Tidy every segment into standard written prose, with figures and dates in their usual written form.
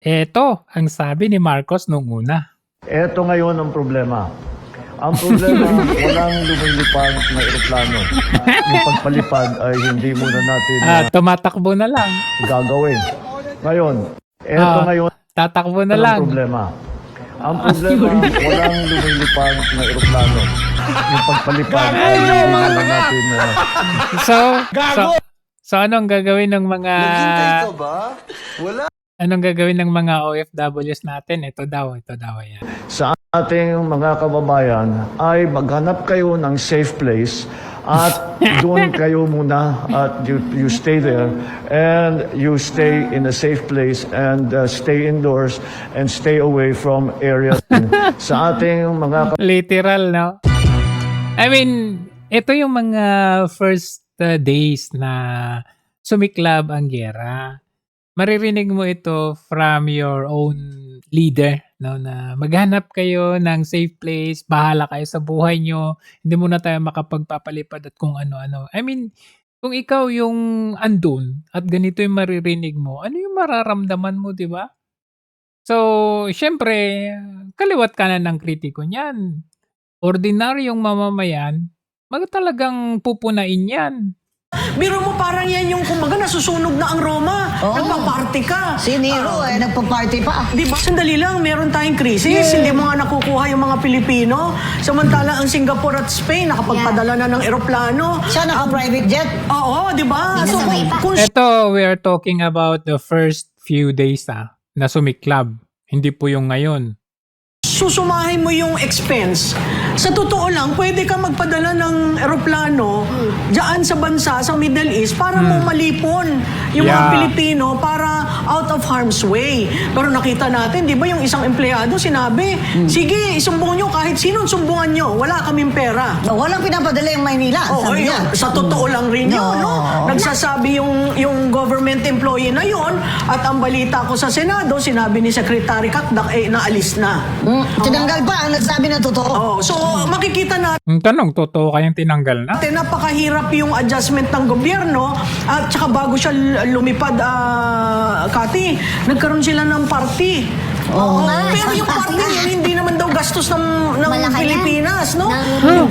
Eto ang sabi ni Marcos nung una. Eto ngayon ang problema. Ang problema, walang lumilipad na eroplano. Yung pagpalipad ay hindi muna natin Tumatakbo na lang. gagawin. Ngayon, eto ngayon Tatakbo na ang lang. problema. Ang problema, walang lumilipad na eroplano. Yung pagpalipad ay hindi muna natin So anong gagawin ng mga Anong gagawin ng mga OFWs natin? Ito daw yan. sa ating mga kababayan ay maghanap kayo ng safe place at doon kayo muna at you stay there and you stay in a safe place and stay indoors and stay away from areas sa ating mga Literal, no? I mean, ito yung mga first days na sumiklab ang giyera. Maririnig mo ito from your own leader, no, na maghanap kayo ng safe place, bahala kayo sa buhay nyo, hindi muna tayo makapagpapalipad at kung ano-ano. I mean, kung ikaw yung andun at ganito yung maririnig mo, ano yung mararamdaman mo, di ba? So, syempre, kaliwat kanan ng kritiko niyan. Ordinaryong mamamayan, talagang pupunain yan. Biro mo parang yan yung kumbaga nasusunog na ang Roma. Nagpa-party ka. Si Nero nagpa-party pa. Di ba? Sandali lang, meron tayong krisis. Hindi mo nga nakukuha yung mga Pilipino. Samantala ang Singapore at Spain nakapagpadala na ng eroplano. Siya naka-private jet. Oo, di ba? So, kung Ito, we are talking about the first few days na sumiklab. Hindi po yung ngayon. susumahin mo yung expense, sa totoo lang, pwede ka magpadala ng eroplano dyan sa bansa, sa Middle East, para mo malipon yung mga Pilipino para out of harm's way. Pero nakita natin, di ba yung isang empleyado sinabi, sige, isumbong nyo kahit sinong sumbungan nyo, wala kaming pera. Walang pinapadala yung Maynila. Sabi niya. Sa totoo lang rin yun, no? Nagsasabi yung government employee na yun, at ang balita ko sa Senado, sinabi ni Secretary Kakdak, naalis na. Tinanggal pa ang nagsabi na totoo. So, makikita natin, Ang tanong, totoo kayang tinanggal na? napakahirap yung adjustment ng gobyerno at saka bago siya lumipad, Kati, nagkaroon sila ng party. Pero yung party yun, hindi naman daw gastos ng Pilipinas, no?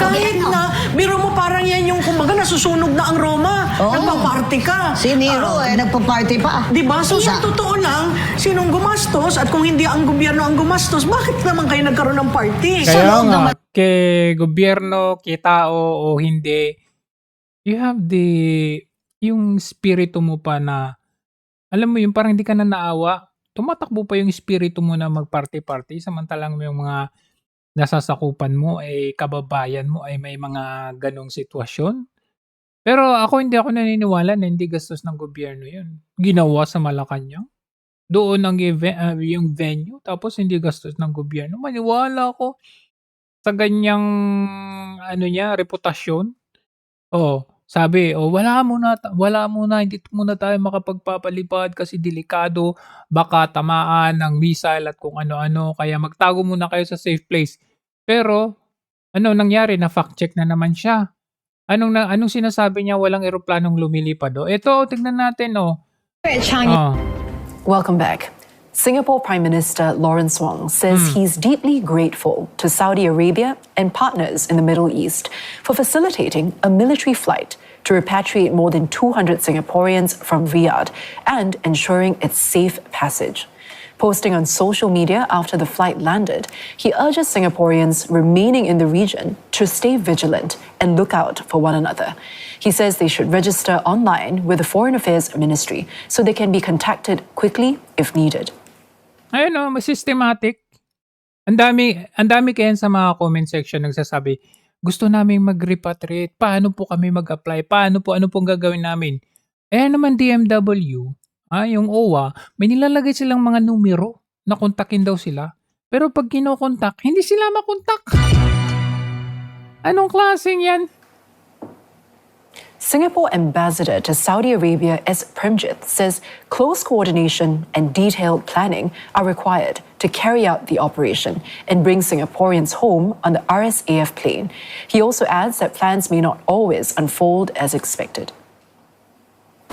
Kahit na, biro mo parang yan yung kumbaga nasusunog na ang Roma. Nagpa-party ka. Si Nero nagpa-party pa. Diba? So, sa totoo lang, sinong gumastos at kung hindi ang gobyerno ang gumastos, bakit naman kayo nagkaroon ng party? Kaya nga, kay gobyerno, kay tao o hindi, you have yung spirito mo pa na, alam mo yung parang hindi ka na naawa, tumatakbo pa yung spirito mo na mag-party-party, samantalang yung mga nasasakupan mo ay kababayan mo ay may mga ganong sitwasyon. Pero hindi ako naniniwala na hindi gastos ng gobyerno yun. Ginawa sa Malacanang. Doon ang yung venue, tapos hindi gastos ng gobyerno. Maniwala ako sa ganyang reputasyon. Sabi, wala muna, hindi muna tayo makapagpapalipad kasi delikado, baka tamaan ng missile at kung ano-ano, kaya magtago muna kayo sa safe place. Pero, nangyari? Na-fact check na naman siya. Anong sinasabi niya? Walang eroplanong lumilipad. Ito, tignan natin. Welcome back. Singapore Prime Minister Lawrence Wong says he's deeply grateful to Saudi Arabia and partners in the Middle East for facilitating a military flight to repatriate more than 200 Singaporeans from Riyadh and ensuring its safe passage. Posting on social media after the flight landed, he urges Singaporeans remaining in the region to stay vigilant and look out for one another. He says they should register online with the Foreign Affairs Ministry so they can be contacted quickly if needed. Ayun mas systematic. Ang dami kaya sa mga comment section nagsasabi, gusto naming mag-repatriate, paano po kami mag-apply, ano pong gagawin namin? Naman DMW, yung OWA, may nilalagay silang mga numero na kontakin daw sila. Pero pag kinokontak, hindi sila makontak. Anong klaseng yan? Singapore ambassador to Saudi Arabia S. Premjit says close coordination and detailed planning are required to carry out the operation and bring Singaporeans home on the RSAF plane. He also adds that plans may not always unfold as expected.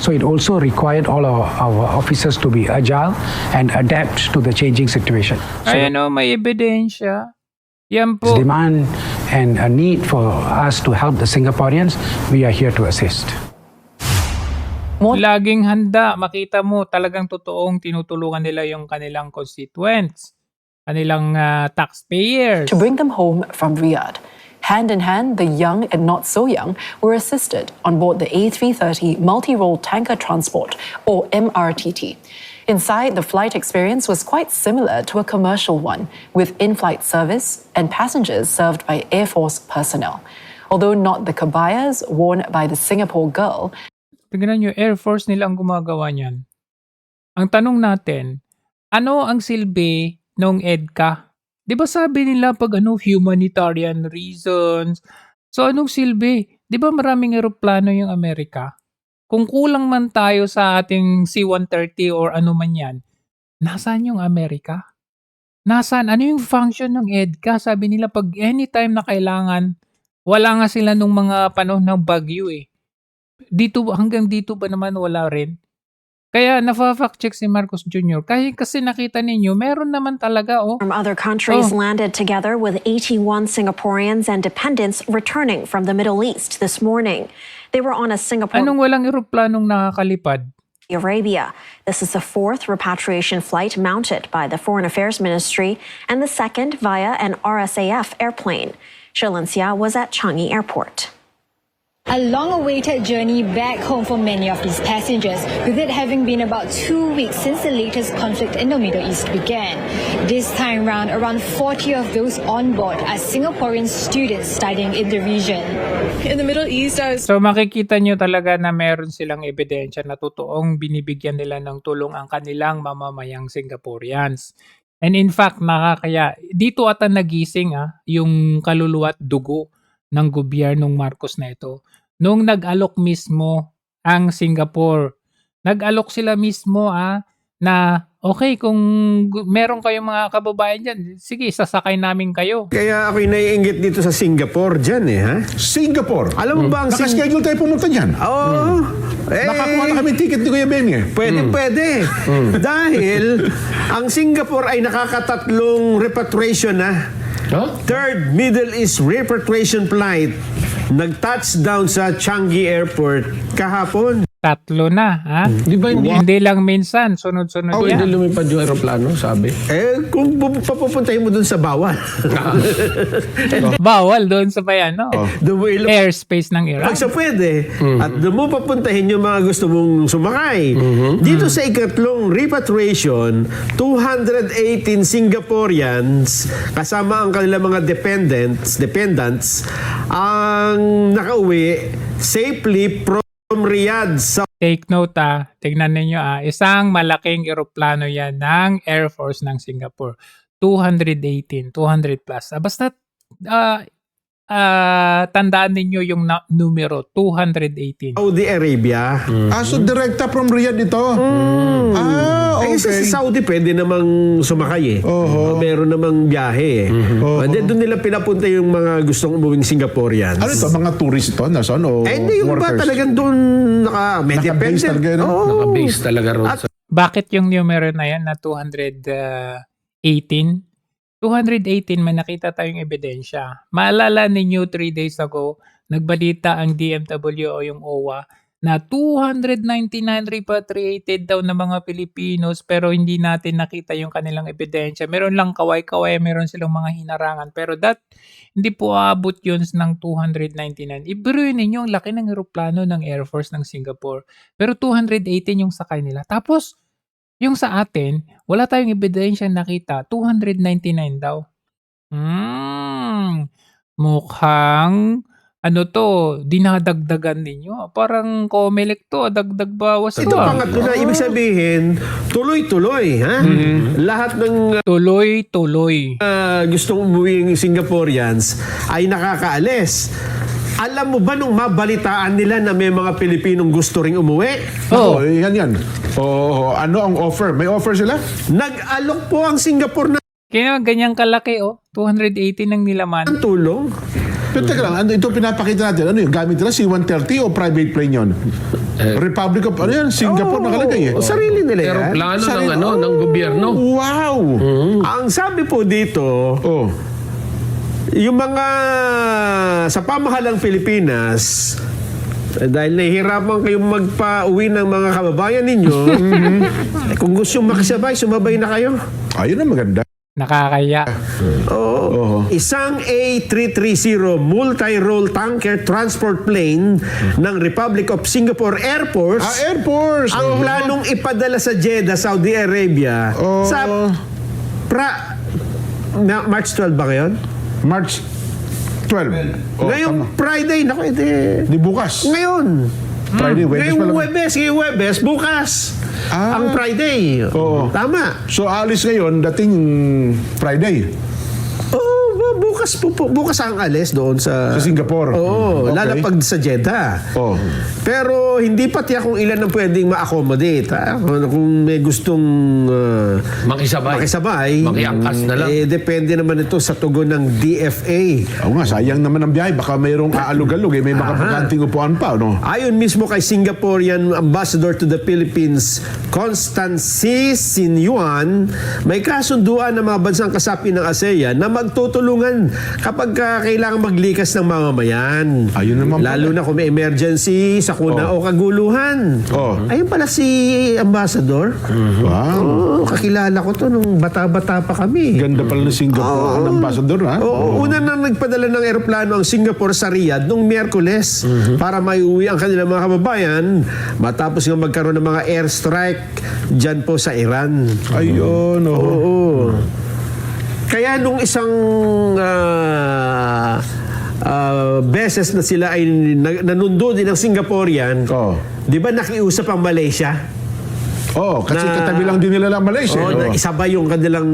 So it also required all our officers to be agile and adapt to the changing situation. So Ayan o, may ebidensya. Yan po. demand and a need for us to help the Singaporeans, we are here to assist. Laging handa. Makita mo talagang totoong tinutulungan nila yung kanilang constituents, kanilang taxpayers. To bring them home from Riyadh. Hand in hand, the young and not so young were assisted on board the A330 multi-role tanker transport, or MRTT. Inside, the flight experience was quite similar to a commercial one, with in-flight service and passengers served by Air Force personnel. Although not the kabayas worn by the Singapore girl, Tingnan nyo, Air Force nila ang gumagawa niyan. Ang tanong natin, ano ang silbi ng EDCA? Di ba sabi nila pag humanitarian reasons? So anong silbi? Di ba maraming eroplano yung Amerika? Kung kulang man tayo sa ating C-130 or ano man yan, nasaan yung Amerika? Nasaan? Ano yung function ng EDCA? Sabi nila pag anytime na kailangan, wala nga sila nung mga panahon ng bagyo eh. Dito, hanggang dito ba naman wala rin? Kaya nafa-fact check si Marcos Jr. Kasi nakita ninyo, meron naman talaga From other countries Oh. landed together with 81 Singaporeans and dependents returning from the Middle East this morning. They were on a Singapore Anong walang eroplanong nakakalipad? Arabia. This is the fourth repatriation flight mounted by the Foreign Affairs Ministry and the second via an RSAF airplane. Shilin Sia was at Changi Airport. A long-awaited journey back home for many of these passengers, with it having been about 2 weeks since the latest conflict in the Middle East began. This time round, around 40 of those on board are Singaporean students studying in the region. In the Middle East, So makikita nyo talaga na meron silang ebidensya na totoong binibigyan nila ng tulong ang kanilang mamamayang Singaporeans. And in fact, nakakaya, dito ata nagising yung kaluluwa at dugo ng gobyernong Marcos na ito. Nung nag-alok mismo ang Singapore, nag-alok sila mismo na okay, kung meron kayong mga kababayan dyan, sige, sasakay namin kayo. Kaya ako'y naiinggit dito sa Singapore dyan ha? Singapore. Alam mo ba ang Nakaschedule tayo pumunta dyan. Oo. Nakakuha na kami ticket ni Kuya Benny eh. Pwede. Dahil ang Singapore ay nakakatatlong repatriation na. Third Middle East repatriation flight nag-touchdown sa Changi Airport kahapon. Tatlo na, Di ba Hindi lang minsan, sunod-sunod yan. lumipad yung aeroplano, sabi? Kung papupuntahin mo dun sa bawal. Bawal doon sa bayano. Doon mo Airspace ng Iran. Pag sa pwede, at doon mo papuntahin yung mga gusto mong sumakay. Dito sa ikatlong repatriation, 218 Singaporeans, kasama ang kanilang mga dependents, ang nakauwi safely from Riyadh sa Take note tignan ninyo isang malaking eroplano yan ng Air Force ng Singapore. 218, 200 plus. Basta tandaan ninyo yung numero, 218. Saudi Arabia. So direkta from Riyadh ito. Okay. Kasi sa Saudi pwede namang sumakay meron namang biyahe And then doon nila pinapunta yung mga gustong umuwing Singaporeans. Ano ito? Mga tourist ito? Nasaan? O Hindi yung ba workers? talagang doon may Naka-base dependent. talaga, no? Naka-base talaga ron. Bakit yung numero na yan na 218? 218, may nakita tayong ebidensya. Maalala ninyo 3 days ago, nagbalita ang DMW o yung OWA na 299 repatriated daw ng mga Pilipinos pero hindi natin nakita yung kanilang ebidensya. Meron lang kaway-kaway, meron silang mga hinarangan pero hindi po aabot yun ng 299. Ibiruin ninyo ang laki ng eroplano ng Air Force ng Singapore pero 218 yung sakay nila. Tapos, yung sa atin, wala tayong ebidensya nakita, 299 daw. Mukhang dinadagdagan ninyo. Parang Comelec to, dagdag bawas Ito pangatlo na, ibig sabihin, tuloy-tuloy. Lahat ng Tuloy-tuloy. gustong umuwing Singaporeans ay nakakaalis. Alam mo ba nung mabalitaan nila na may mga Pilipinong gusto ring umuwi? Yan. Ano ang offer? May offer sila? Nag-alok po ang Singapore Kaya ganyang kalaki 218 ang nilaman. ng tulong. Pero teka lang, ano ito pinapakita natin? Ano yun? Gamit nila C-130 o private plane yun? Republic of, ano yan? Singapore nakalagay eh. Sarili nila yan. Aeroplano ng ano, ng gobyerno. Wow! Ang sabi po dito, Oh. yung mga sa pamahalang Pilipinas, dahil nahihirapan kayong magpa-uwi ng mga kababayan ninyo, kung gusto makisabay, sumabay na kayo. Ayun ang maganda. Nakakaya. Oo. Isang A330 multi-role tanker transport plane ng Republic of Singapore Air Force Air Force! ang planong ipadala sa Jeddah, Saudi Arabia sa March 12 ba ngayon? March 12. Ngayong Friday, naku, Di bukas. ngayon. Friday, Wednesday Ngayong pa lang. Webes, bukas. Ang Friday. Oo. Tama. So, alis ngayon, dating Friday. Bukas ang alis doon sa Singapore. Oo, Okay. lalapag sa Jeddah. Oh. Pero hindi pa tiyak kung ilan ang pwedeng ma-accommodate. Kung may gustong makisabay, Makiangkas na lang. depende naman ito sa tugon ng DFA. Oo nga, sayang naman ang biyahe. Baka mayroong aalog-alog eh. May makapakanting upuan pa, no? Ayon mismo kay Singaporean Ambassador to the Philippines, Constance Sinyuan, may kasunduan ng mga bansang kasapi ng ASEAN na magtutulungan kapag kailangan maglikas ng mamamayan. Ayun naman Lalo na kung may emergency, sakuna o kaguluhan. Oh. Ayun pala si Ambassador. Wow. Kakilala ko to nung bata-bata pa kami. Ganda pala ng Singapore. Ang ambassador, ha? Oo, una nang nagpadala ng eroplano ang Singapore sa Riyadh noong Miyerkules para maiuwi ang kanilang mga kababayan matapos nga magkaroon ng mga airstrike dyan po sa Iran. Ayun, oh. Oo. Kaya nung isang beses na sila ay nanundo din ng Singaporean, Oh. di ba nakiusap ang Malaysia? Oh, kasi Na- katabi lang din nila lang Malaysia. Oo, na isabay yung kanilang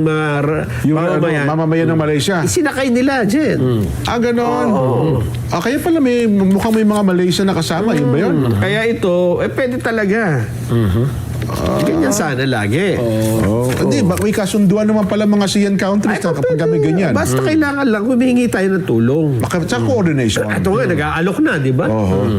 Yung mamamayan. mamamayan ng Malaysia. Isinakay nila dyan. Ganon. Kaya pala mukhang may mga Malaysia na kasama. Yun ba yun? Kaya ito, pwede talaga. Ganyan sana lagi. Hindi, may kasunduan naman pala mga ASEAN countries na kapag kami ganyan. Basta kailangan lang humingi tayo ng tulong. Sa coordination. Ito nga, nag-aalok na, di ba?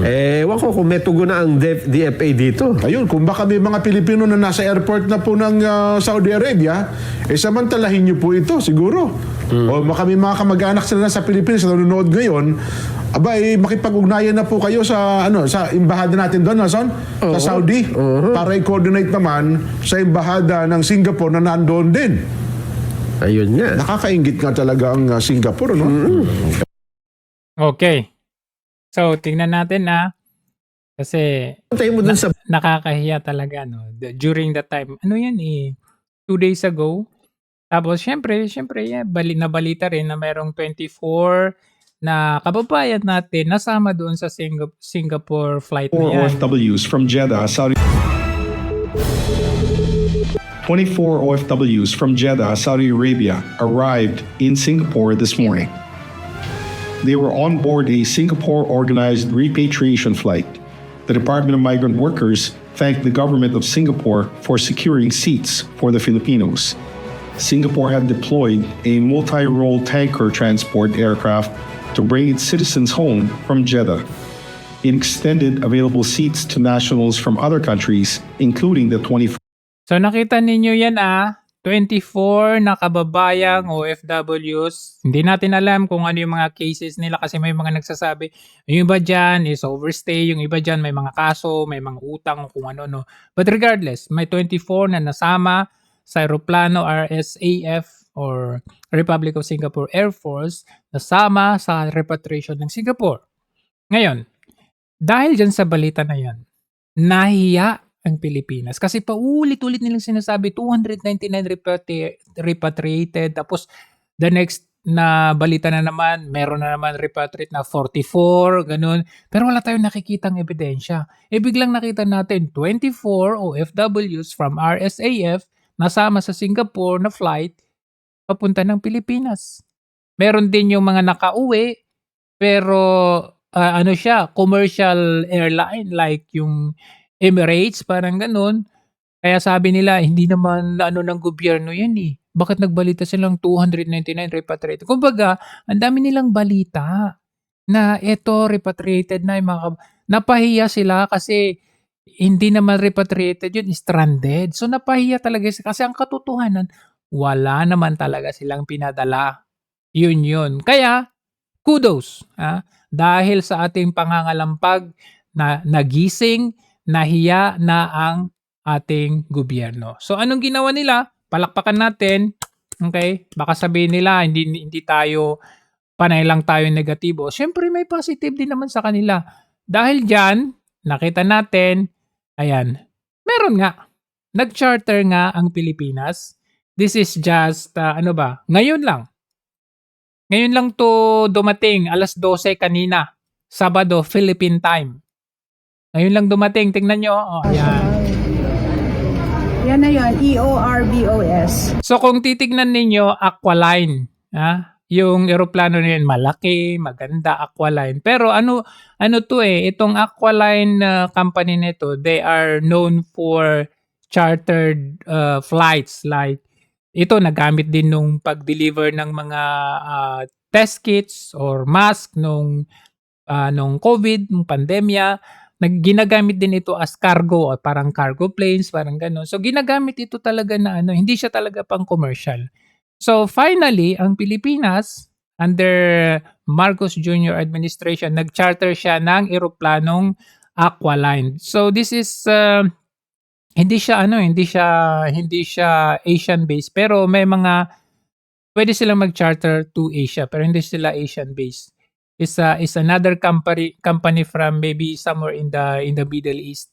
Ewan ko kung may tugon na ang DFA dito. Ayun, kung baka may mga Pilipino na nasa airport na po ng Saudi Arabia, samantalahin niyo po ito, siguro. O baka may mga kamag-anak sila sa Pilipinas na nanonood ngayon, makipag-ugnayan na po kayo sa sa embahada natin doon, Son? Sa Saudi, para i-coordinate naman sa embahada ng Singapore na nandoon din. Ayun nga. Nakakaingit nga talaga ang Singapore, no? Okay. So, tingnan natin kasi Tayo mo dun sa nakakahiya talaga, no? During that time, ano yan 2 days ago. Tapos, syempre, nabalita rin na merong 24 na kababayan natin nasama doon sa Singapore flight na yan. OFWs from Jeddah, Saudi 24 OFWs from Jeddah, Saudi Arabia arrived in Singapore this morning. They were on board a Singapore-organized repatriation flight. The Department of Migrant Workers thanked the government of Singapore for securing seats for the Filipinos. Singapore had deployed a multi-role tanker transport aircraft to bring its citizens home from Jeddah. It extended available seats to nationals from other countries, including the 24. So nakita ninyo yan 24 na kababayang OFWs. Hindi natin alam kung ano yung mga cases nila kasi may mga nagsasabi, yung iba dyan is overstay, yung iba dyan may mga kaso, may mga utang kung ano no. But regardless, may 24 na nasama sa aeroplano RSAF or Republic of Singapore Air Force nasama sa repatriation ng Singapore. Ngayon, dahil dyan sa balita na yan, nahiya ang Pilipinas. Kasi paulit-ulit nilang sinasabi, 299 repatriated. Tapos, the next na balita na naman, meron na naman repatriate na 44, ganun. Pero wala tayong nakikitang ebidensya. Biglang nakita natin 24 OFWs from RSAF nasama sa Singapore na flight papunta ng Pilipinas. Meron din yung mga nakauwi, pero commercial airline like yung Emirates, parang ganun. Kaya sabi nila, hindi naman ng gobyerno yan Bakit nagbalita silang 299 repatriated? Kumbaga, ang dami nilang balita. na eto repatriated na yung napahiya sila kasi hindi naman repatriated yun, stranded. So napahiya talaga sila kasi ang katotohanan, wala naman talaga silang pinadala. Yun. Kaya kudos, dahil sa ating pangangalampag na nagising, nahiya na ang ating gobyerno. So anong ginawa nila? Palakpakan natin. Okay? Baka sabihin nila hindi tayo panay lang tayo negatibo. Siyempre may positive din naman sa kanila. Dahil diyan, nakita natin, ayan, meron nga. Nag-charter nga ang Pilipinas. This is just ngayon lang. Ngayon lang to dumating, 12:00 kanina. Sabado, Philippine time. Ngayon lang dumating, tingnan nyo. Ayan. Yan na yan, EORBOS. So kung titignan ninyo, Aqualine. Yung eroplano na yun, malaki, maganda, Aqualine. Pero ano to itong Aqualine company nito, they are known for chartered flights. Like, ito nagamit din nung pag-deliver ng mga test kits or mask nung COVID, nung pandemya. Ginagamit din ito as cargo or parang cargo planes, parang gano'n. So ginagamit ito talaga na hindi siya talaga pang commercial. So finally, ang Pilipinas under Marcos Jr. administration, nag-charter siya ng eroplanong Aqualine. So this is hindi siya Asian based, pero may mga pwede silang mag-charter to Asia pero hindi sila Asian based. Is another company from maybe somewhere in the Middle East.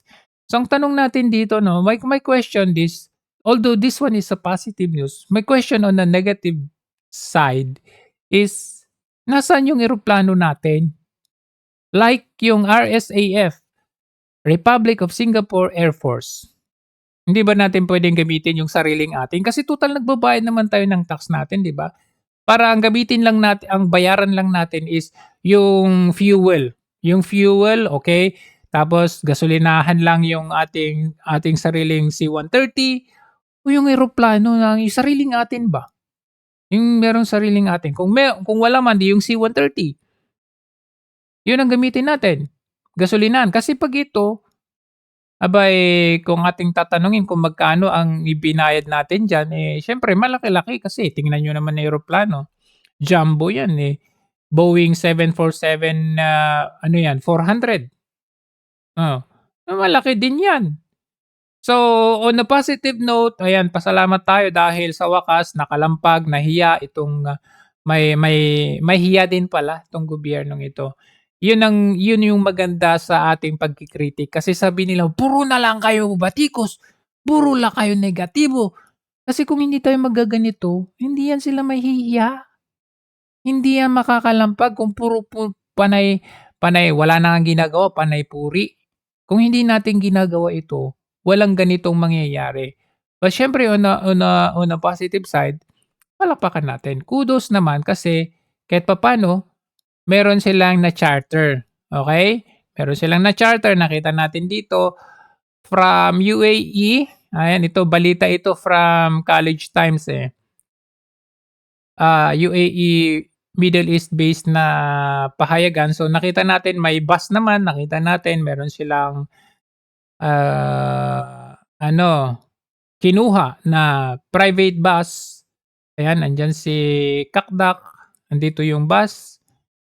So ang tanong natin dito, my question this, although this one is a positive news, my question on the negative side is, nasaan yung eroplano natin? Like yung RSAF, Republic of Singapore Air Force. Hindi ba natin pwedeng gamitin yung sariling atin? Kasi total nagbabayad naman tayo ng tax natin, di ba? Para ang gamitin lang natin, ang bayaran lang natin is yung fuel. Yung fuel, okay? Tapos gasolinahan lang yung ating sariling C-130 o yung eroplano ng sariling atin ba? Yung merong sariling atin. Kung wala man, di yung C-130. Yun ang gamitin natin. Gasolinahan. Kasi pag ito, kung ating tatanungin kung magkano ang ibinayad natin dyan, syempre malaki-laki kasi tingnan nyo naman na eroplano. Jumbo yan Boeing 747 400. Malaki din yan. So, on a positive note, ayan, pasalamat tayo dahil sa wakas nakalampag, nahiya itong may hiya din pala itong gobyernong ito. Yun yung maganda sa ating pagkikritik kasi sabi nila, puro na lang kayo batikos, puro lang kayo negatibo. Kasi kung hindi tayo magaganito, hindi yan sila mahihiya. Hindi yan makakalampag kung puro panay, wala na nga ginagawa, panay puri. Kung hindi natin ginagawa ito, walang ganitong mangyayari. But syempre, on a positive side, palakpakan natin. Kudos naman kasi kahit papano, meron silang na-charter. Okay? Meron silang na-charter. Nakita natin dito from UAE. Ayan, balita ito from College Times UAE Middle East based na pahayagan. So nakita natin may bus naman. Nakita natin meron silang kinuha na private bus. Ayan, andyan si Kakdak. Andito yung bus.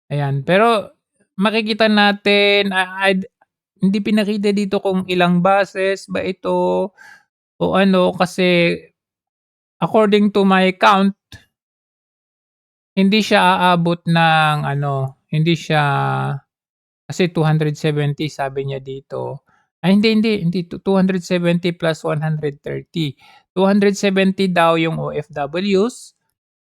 Ayan, pero makikita natin, hindi pinakita dito kung ilang buses ba ito o kasi according to my count, hindi siya aabot ng hindi siya, kasi 270 sabi niya dito. Hindi, 270 plus 130. 270 daw yung OFWs,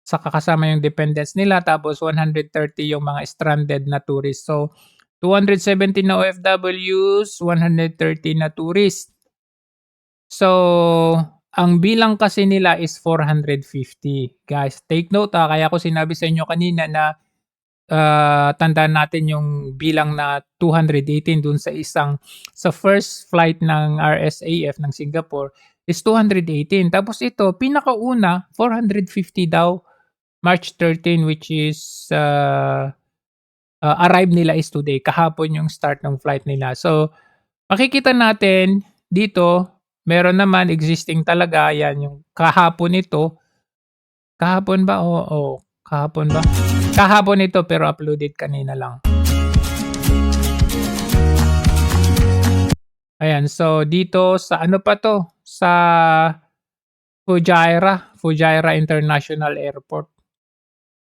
saka kasama yung dependents nila, tapos 130 yung mga stranded na tourists. So, 270 na OFWs, 130 na tourists. So, ang bilang kasi nila is 450. Guys, take note kaya ko sinabi sa inyo kanina na tandaan natin yung bilang na 218 dun sa first flight ng RSAF ng Singapore is 218. Tapos ito, pinakauna, 450 daw. March 13, which is arrive nila is today. Kahapon yung start ng flight nila. So, makikita natin dito, meron naman existing talaga. Yan, yung kahapon ito. Kahapon ba? Oo, kahapon ba? Kahapon ito pero uploaded kanina lang. Ayan, so dito sa ano pa to? Sa Fujairah International Airport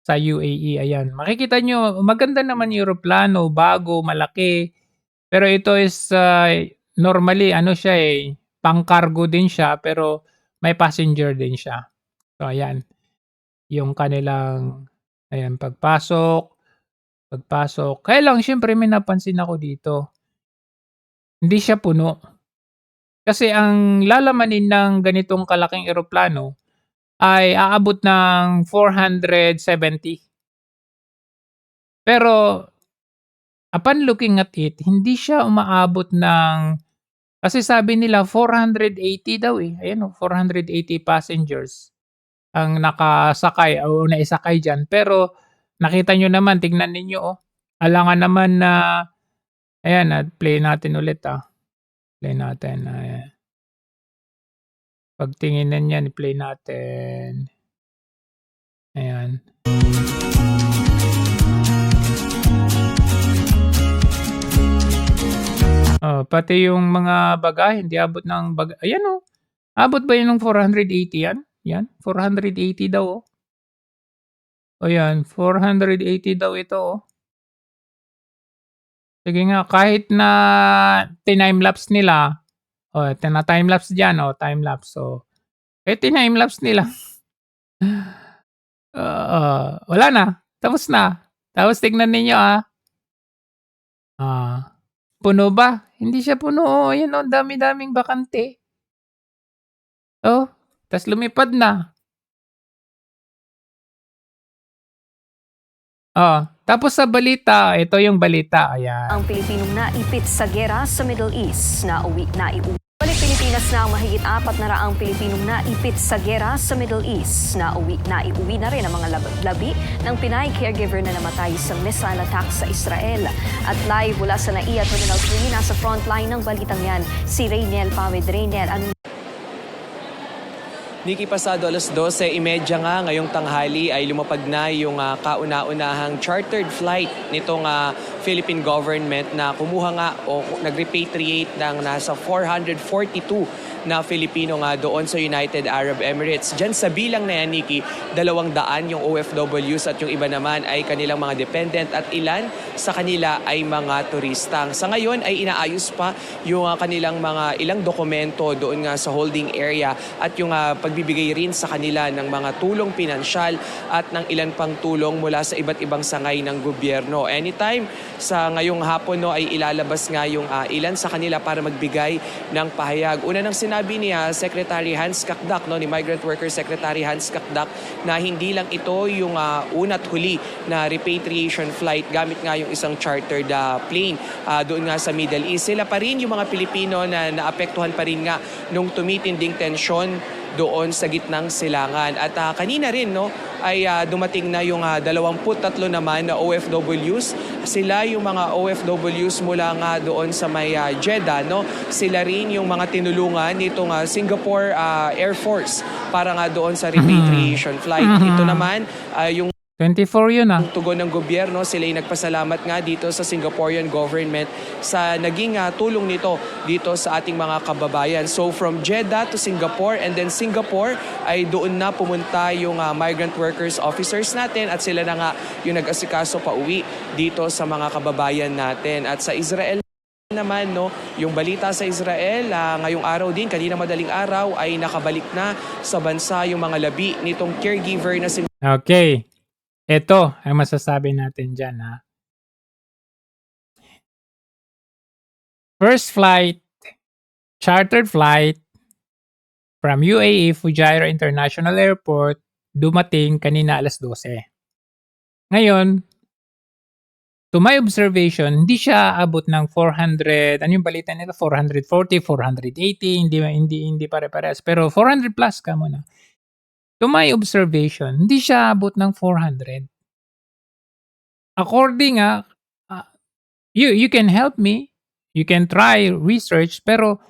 sa UAE. Ayan, makikita nyo, maganda naman yung eroplano, bago, malaki. Pero ito is normally ano siya pang-cargo din siya pero may passenger din siya. So ayan, yung kanilang pagpasok. Kaya lang siyempre may napansin ako dito. Hindi siya puno. Kasi ang lalamanin ng ganitong kalaking eroplano ay aabot ng 470. Pero upon looking at it, hindi siya umaabot ng, kasi sabi nila 480 daw Ayan 480 passengers ang nakasakay o naisakay dyan. Pero nakita nyo naman, tignan ninyo alangan naman na, ayan play natin ulit Play natin. Ayan. Pagtinginan yan, play natin. Ayan. Pati yung mga bagay, hindi abot ng bagay. Ayan abot ba yun ng 480 yan? Yan, 480 daw Ayan, 480 daw ito Sige nga, kahit na time-lapse nila, time-lapse dyan, time-lapse. So, time-lapse nila. Wala na, tapos na. Tapos tignan ninyo puno ba? Hindi siya puno. Ayan dami-daming bakante. Tas lumipad na. Tapos sa balita, ito yung balita. Ayan. Ang Pilipinong naipit sa gera sa Middle East na naiuwi. Balik Pilipinas na ang mahigit 400 Pilipinong naipit sa gera sa Middle East na naiuwi na rin ang mga labi ng Pinay caregiver na namatay sa missile attack sa Israel. At live mula sa NAIA Terminal 3, nasa frontline ng balitang yan, si Rainiel Pawid. Rainiel, Nikki, pasado alas 12:30 nga ngayong tanghali ay lumapag na yung kauna-unahang chartered flight nitong Philippine government na kumuha nga o nag-repatriate ng nasa 442 na Filipino nga doon sa United Arab Emirates. Diyan sa bilang na yan, Nikki, 200 yung OFWs at yung iba naman ay kanilang mga dependent at ilan sa kanila ay mga turista. Sa ngayon ay inaayos pa yung kanilang mga ilang dokumento doon nga sa holding area at yung pagbibigay rin sa kanila ng mga tulong pinansyal at ng ilan pang tulong mula sa iba't ibang sangay ng gobyerno. Anytime sa ngayong hapon ay ilalabas nga yung ilan sa kanila para magbigay ng pahayag. Una nang sinabi ni Secretary Hans Kakdak, ni Migrant Worker Secretary Hans Kakdak, na hindi lang ito yung una't huli na repatriation flight gamit nga yung isang chartered plane doon nga sa Middle East. Sila pa rin yung mga Pilipino na naapektuhan pa rin nga nung tumitinding tensyon doon sa gitnang silangan. At kanina rin ay dumating na yung 23 naman na OFWs. Sila yung mga OFWs mula nga doon sa may Jeddah. Sila rin yung mga tinulungan nitong Singapore Air Force para nga doon sa repatriation flight. Ito naman yung 24 yun tugon ng gobyerno. Sila ay nagpasalamat nga dito sa Singaporean government sa naging tulong nito dito sa ating mga kababayan. So from Jeddah to Singapore and then Singapore ay doon na pumunta yung migrant workers officers natin at sila na nga yung nag-asikaso pa uwi dito sa mga kababayan natin. At sa Israel naman, yung balita sa Israel, ngayong araw din, kanina madaling araw ay nakabalik na sa bansa yung mga labi nitong caregiver na si Okay. Ito ang masasabi natin dyan. First flight, chartered flight from UAE Fujairah International Airport, dumating kanina alas 12. Ngayon, to my observation, hindi siya abot ng 400, ano yung balita nila? 440, 480, hindi pare-parehas. Pero 400 plus ka muna. To my observation, hindi siya abot ng 400. According you can help me, you can try research, pero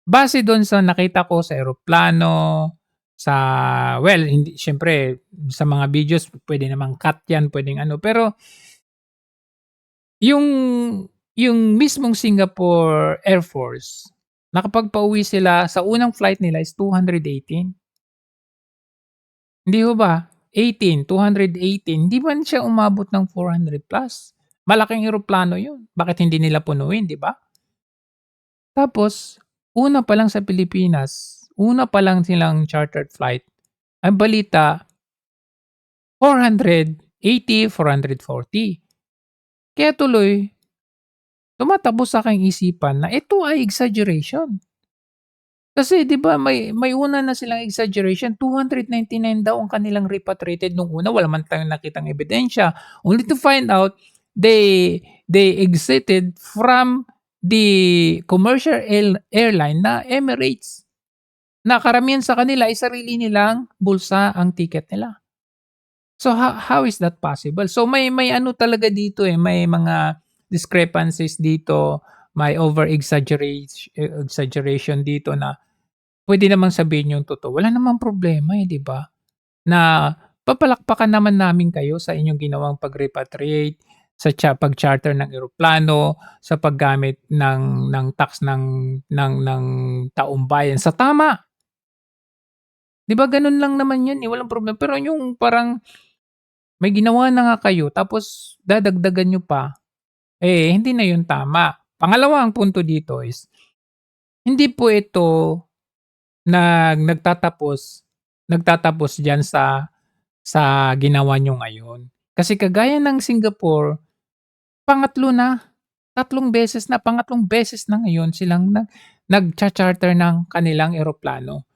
base doon sa nakita ko sa eroplano, hindi siyempre sa mga videos pwede namang cut yan, pwedeng ano, pero yung mismong Singapore Air Force, nakapagpauwi sila sa unang flight nila is 218. Hindi ho ba? 218. Hindi man siya umabot ng 400 plus. Malaking eroplano yun. Bakit hindi nila punuin, di ba? Tapos, una pa lang sa Pilipinas, una pa lang silang chartered flight, ang balita, 480, 440. Kaya tuloy, tumatakbo sa aking isipan na ito ay exaggeration. Kasi 'di ba may una na silang exaggeration, 299 daw ang kanilang repatriated nung una, wala man tayong nakitang ebidensya. Only to find out they exited from the commercial airline na Emirates. Na karamihan sa kanila ay sarili nilang bulsa ang ticket nila. So how is that possible? So may ano talaga dito may mga discrepancies dito, may exaggeration dito na pwede namang sabihin yung totoo. Wala namang problema di ba? Na papalakpakan naman namin kayo sa inyong ginawang pag-repatriate, sa pag-charter ng eroplano, sa paggamit ng tax ng taong bayan sa tama. Di ba ganun lang naman yan walang problema. Pero yung parang may ginawa na nga kayo tapos dadagdagan nyo pa, hindi na yun tama. Pangalawang punto dito is, hindi po ito nagtatapos diyan sa ginawa nyo ngayon. Kasi kagaya ng Singapore, pangatlong beses na ngayon silang nag-charter ng kanilang eroplano.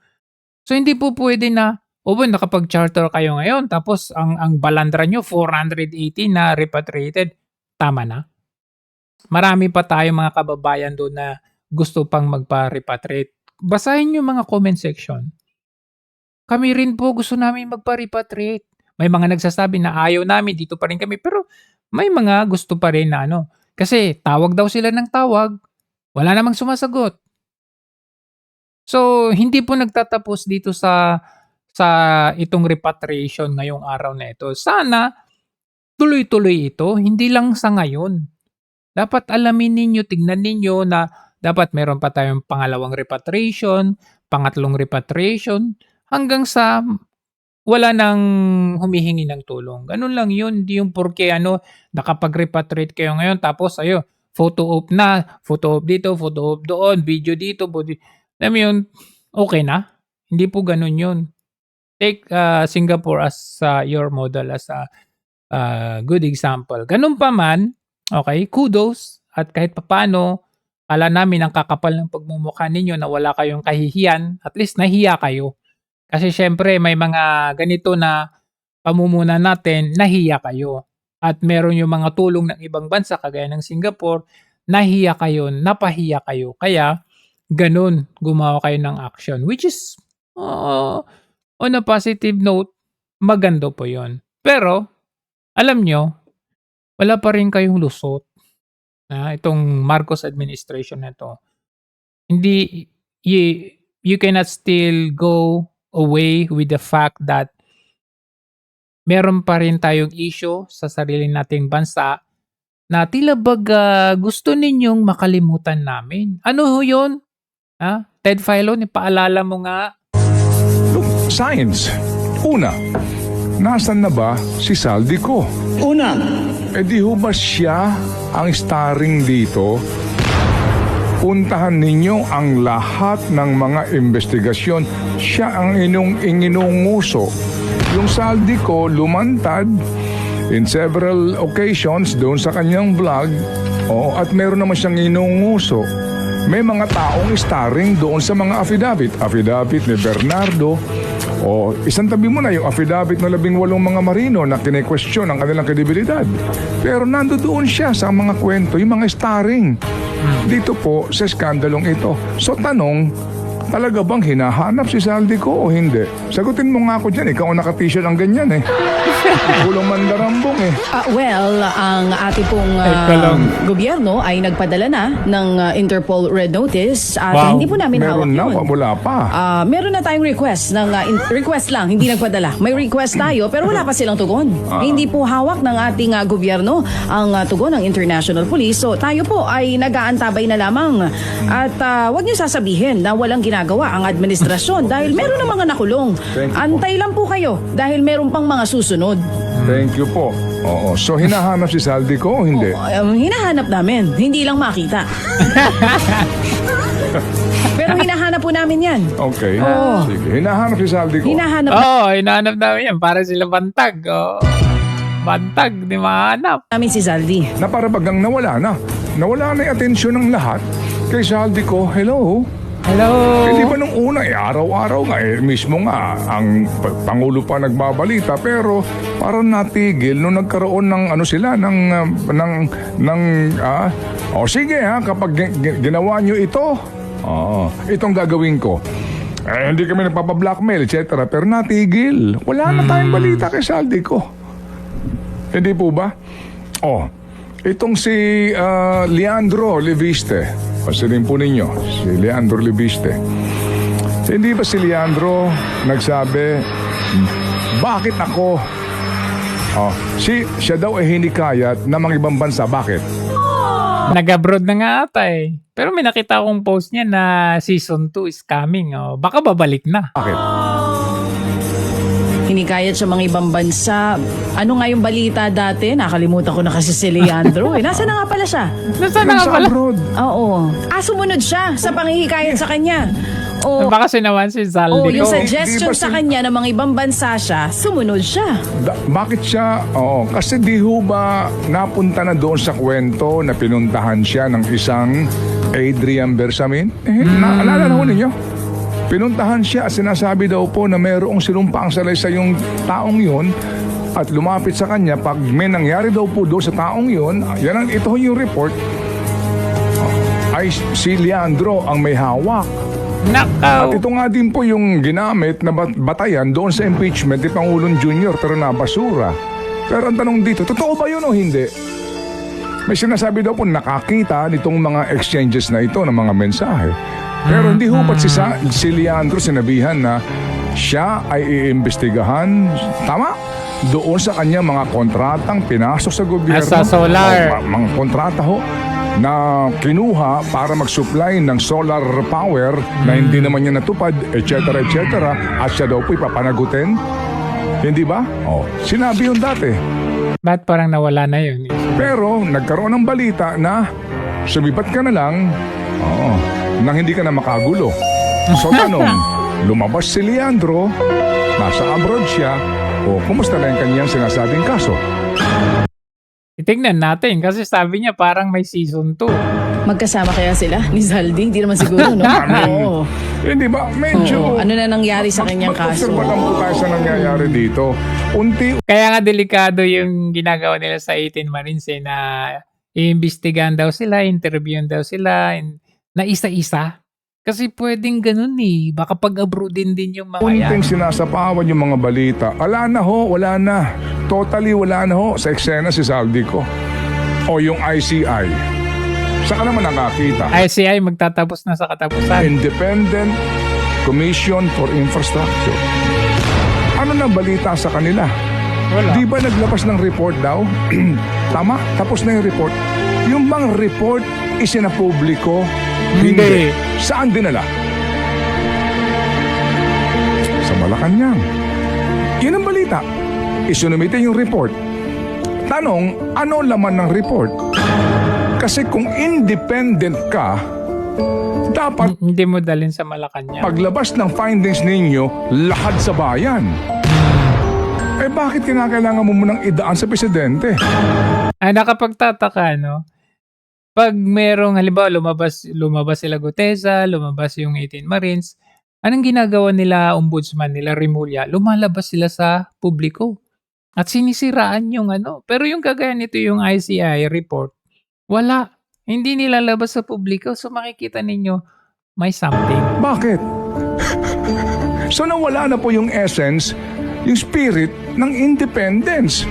So hindi po pwede na, nakapag-charter kayo ngayon, tapos ang balandra nyo 480 na repatriated, tama na. Marami pa tayong mga kababayan doon na gusto pang magpa-repatriate. Basahin yung mga comment section. Kami rin po gusto namin magpa-repatriate. May mga nagsasabi na ayaw namin, dito pa rin kami. Pero may mga gusto pa rin na kasi tawag daw sila ng tawag, wala namang sumasagot. So, hindi po nagtatapos dito sa itong repatriation ngayong araw na ito. Sana tuloy-tuloy ito, hindi lang sa ngayon. Dapat alamin ninyo, tignan ninyo na dapat meron pa tayong pangalawang repatriation, pangatlong repatriation, hanggang sa wala nang humihingi ng tulong. Ganun lang yun. Hindi yung porke nakapag-repatriate kayo ngayon, tapos photo op na, photo op dito, photo op doon, video dito, alam mo yun, okay na. Hindi po ganun yun. Take Singapore as your model, as a good example. Ganun pa man, okay, kudos, at kahit papano, kala namin ang kakapal ng pagmumukha ninyo na wala kayong kahihiyan, at least nahiya kayo. Kasi syempre may mga ganito na pamumunan natin, nahiya kayo. At meron yung mga tulong ng ibang bansa, kagaya ng Singapore, nahiya kayo, napahiya kayo. Kaya, ganun, gumawa kayo ng action. Which is, on a positive note, maganda po yon. Pero, alam nyo, wala pa rin kayong lusot. Itong Marcos administration na ito. Hindi, you cannot still go away with the fact that meron pa rin tayong issue sa sarili nating bansa na tila baga gusto ninyong makalimutan namin. Ano ho yun? Ted Filon, ipaalala mo nga. Look, science. Una, nasan na ba si Saldico? Una. Di ho ba siya ang starring dito? Puntahan ninyo ang lahat ng mga investigasyon. Siya ang inunguso. Yung Saldico lumantad in several occasions doon sa kanyang vlog. At meron naman siyang inunguso. May mga taong starring doon sa mga affidavit. Affidavit ni Bernardo. Isang tabi mo na yung affidavit ng 18 mga marino na kine-question ang kanilang kredibilidad. Pero nandoon siya sa mga kwento, yung mga starring. Dito po sa skandalong ito. So tanong, talaga bang hinahanap si Saldico o hindi? Sagutin mo nga ako dyan, ikaw ang naka-t-shirt ang ganyan Kulang mandarambong eh. Ang ating pong Teka lang. gobyerno ay nagpadala na ng Interpol Red Notice at Wow. hindi po namin hawak Meron na, yun. wala pa. Meron na tayong request ng request lang, hindi nagpadala. May request tayo pero wala pa silang tugon. Hindi po hawak ng ating gobyerno ang tugon ng International Police. So tayo po ay nag-aantabay na lamang. At wag niyo sasabihin na walang ginagawa ang administrasyon dahil meron na mga nakulong. Thank you po. Antay lang po kayo dahil meron pang mga susunod. Thank you po. Oo. So, hinahanap si Saldi ko o hindi? Hinahanap namin, hindi lang makita. Pero hinahanap po namin yan. Okay. Oo. Sige. Hinahanap si Saldi ko. Hinahanap Hinahanap namin yan. Para sila bantag. Bantag, di mahanap. namin si Zaldi. Na para bagang nawala na. Nawala na yung atensyon ng lahat kay Saldi ko. Hello? Hello. Hindi ba nung una, araw-araw nga, mismo nga, ang Pangulo pa nagbabalita, pero parang natigil nung nagkaroon ng sila, sige kapag ginawa nyo ito, itong gagawin ko. Hindi kami nagpapablackmail, etc. Pero natigil. Wala na tayong balita kay Saldi ko. Hindi po ba? Itong si Leandro Leviste. Pasilin po ninyo, si Leandro Leviste. Hindi ba si Leandro nagsabi, bakit ako? Siya daw ay hinikayat ng mga ibang bansa. Bakit? Nag-abroad na nga ata eh. Pero may nakita akong post niya na season 2 is coming. Baka babalik na. Bakit? Hinikayat sa mga ibang bansa. Ano nga yung balita dati? Nakalimutan ko na kasi si Leandro. Nasaan na nga pala siya? Nasaan na nga pala? Abroad. Oo. Sumunod siya sa panghihikayat sa kanya. Baka sinawan si Zaldi Yung ko. suggestion sa kanya ng mga ibang bansa siya, sumunod siya. Bakit siya? Kasi di ho ba napunta na doon sa kwento na pinuntahan siya ng isang Adrian Bersamin? Naalala na ho ninyo? Pinuntahan siya at sinasabi daw po na mayroong sinumpaang salaysay yung taong yun at lumapit sa kanya pag may nangyari daw po doon sa taong yun, ito yung report, ay si Leandro ang may hawak. Nakaw. At ito nga din po yung ginamit na batayan doon sa impeachment ni Pangulong Junior pero nabasura. Pero ang tanong dito, totoo ba yun o hindi? May sinasabi daw po nakakita nitong mga exchanges na ito ng mga mensahe. Pero hindi ho ba't si Leandro sinabihan na siya ay iimbestigahan, tama? Doon sa kanya mga kontratang pinasok sa gobyerno. Sa solar. Mga kontrata ho na kinuha para mag-supply ng solar power na hindi naman niya natupad, etc. At siya daw po ipapanagutin. Hindi ba? Sinabi yun dati. Ba't parang nawala na yun? Pero nagkaroon ng balita na sumipat ka na lang, nang hindi ka na makagulo. So tanong, lumabas si Leandro, nasa abroad siya, kumusta na yung kanyang sinasabing kaso? Itignan natin kasi sabi niya parang may season 2. Magkasama kaya sila ni Zaldi? Hindi naman siguro, no? Oo. Hindi ba? Medyo... Ano na nangyari sa kanyang kaso? Mag-observe lang po tayo sa nangyayari dito. Kaya nga delikado yung ginagawa nila sa 18 Marines na iimbestigahan daw sila, interviewin daw sila, na isa-isa. Kasi pwedeng ganun eh. Baka pag-abroadin din yung mga yan. Unting sinasapawan yung mga balita. Wala na. Totally wala na ho sa eksena si Saldi ko. O yung ICI. Saan ka naman nakakita? ICI magtatapos na sa katapusan. Independent Commission for Infrastructure. Ano na balita sa kanila? Wala. Di ba naglabas ng report daw? Tama? Tapos na yung report. Yung bang report isinapubliko? Hindi. Saan dinala? Sa Malacanang. Yun ang balita. Isunumite yung report. Tanong, ano laman ng report? Kasi kung independent ka, dapat hindi mo dalhin sa Malacanang. paglabas ng findings ninyo, lahat sa bayan. Bakit kinakailangan mo munang idaan sa presidente? Nakapagtataka, no? Pag merong, halimbawa, lumabas sila Gutesa, lumabas yung 18 Marines, anong ginagawa nila, ombudsman nila, Rimulya? Lumalabas sila sa publiko. At sinisiraan yung Pero yung kagaya nito, yung ICI report, wala. Hindi nilalabas sa publiko. So makikita ninyo, may something. Bakit? So nawala na po yung essence yung spirit ng independence.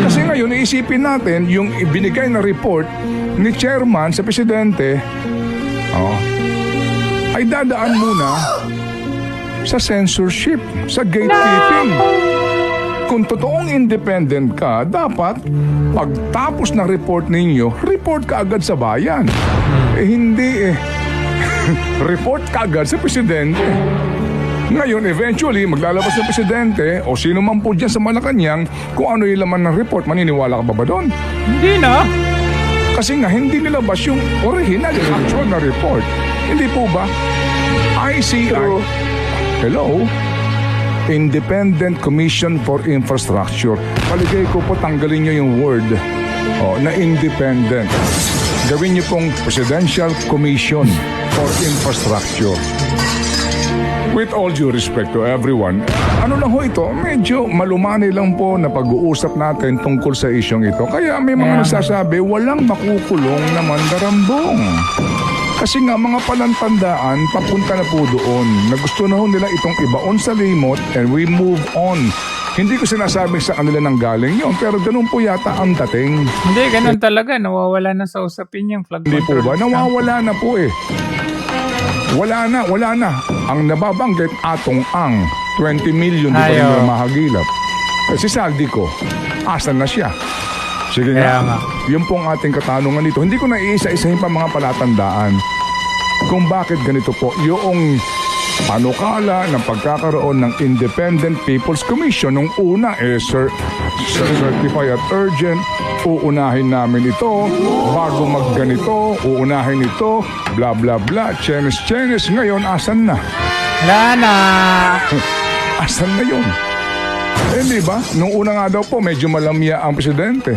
Kasi ngayon, iisipin natin, yung ibinigay na report ni chairman sa presidente, ay dadaan muna sa censorship, sa gatekeeping. Kung totoong independent ka, dapat pagtapos ng report ninyo, report ka agad sa bayan. Hindi report ka agad sa presidente. Ngayon, eventually, maglalabas ng presidente o sino man po dyan sa Malacanang kung ano yung laman ng report, maniniwala ka ba doon? Hindi na. Kasi nga, hindi nilabas yung original, yung actual na report. Hindi po ba? ICI. Hello? Independent Commission for Infrastructure. Paligay ko po, tanggalin nyo yung word na independent. Gawin nyo pong Presidential Commission for Infrastructure. With all due respect to everyone, ano lang ho ito, medyo malumani lang po na pag-uusap natin tungkol sa isyong ito. Kaya may mga nagsasabi, walang makukulong na mandarambong. Kasi nga mga palantandaan, papunta na po doon. Na gusto na ho nila itong ibaon sa limot and we move on. Hindi ko sinasabing sa kanila nang galing yun, pero ganun po yata ang dating. Hindi, ganun talaga. Nawawala na sa usapin yung flag Hindi po control. ba? Nawawala na po eh. Wala na. Ang nababanggit atong ang 20 million di pa rin nila mahagilap. Si Saldi ko, asan na siya? Sige nga. Yun po ang ating katanungan dito. Hindi ko na iisa-isahin pa mga palatandaan kung bakit ganito po. Yung panukala ng pagkakaroon ng Independent People's Commission nung una certify at urgent, uunahin namin ito, bago magganito, uunahin ito, bla bla bla, chenes. Ngayon, asan na? Wala na. Asan na yun? Di ba? Nung una nga daw po, medyo malamya ang presidente.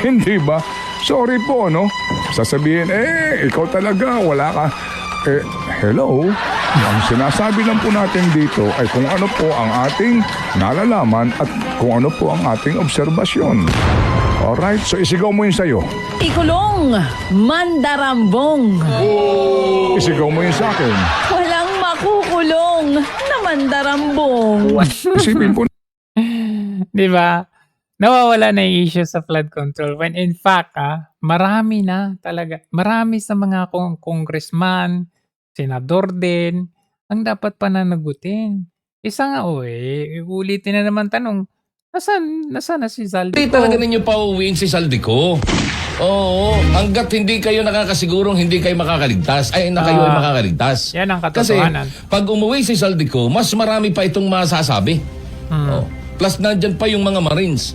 Hindi ba? Sorry po, no? Sasabihin, ikaw talaga, wala ka. Hello? Ang sinasabi lang po natin dito ay kung ano po ang ating nalalaman at kung ano po ang ating obserbasyon. Alright, so isigaw mo yun sa'yo. Ikulong, mandarambong. Isigaw mo yun sa akin. Walang makukulong na mandarambong. Isipin po. Di ba? Nawawala na yung issue sa flood control when in fact, marami na talaga. Marami sa mga congressman, senador din, ang dapat pananagutin. Isa nga, ulitin na naman tanong, nasaan na si Zaldico? Hindi talaga ninyo pauwiin si Zaldico. Oo, hanggat hindi kayo nakakasigurong hindi kayo makakaligtas, ay kayo ay makakaligtas. Yan ang katotohanan. Kasi pag umuwi si Zaldico, mas marami pa itong masasabi. Plus nandyan pa yung mga Marines.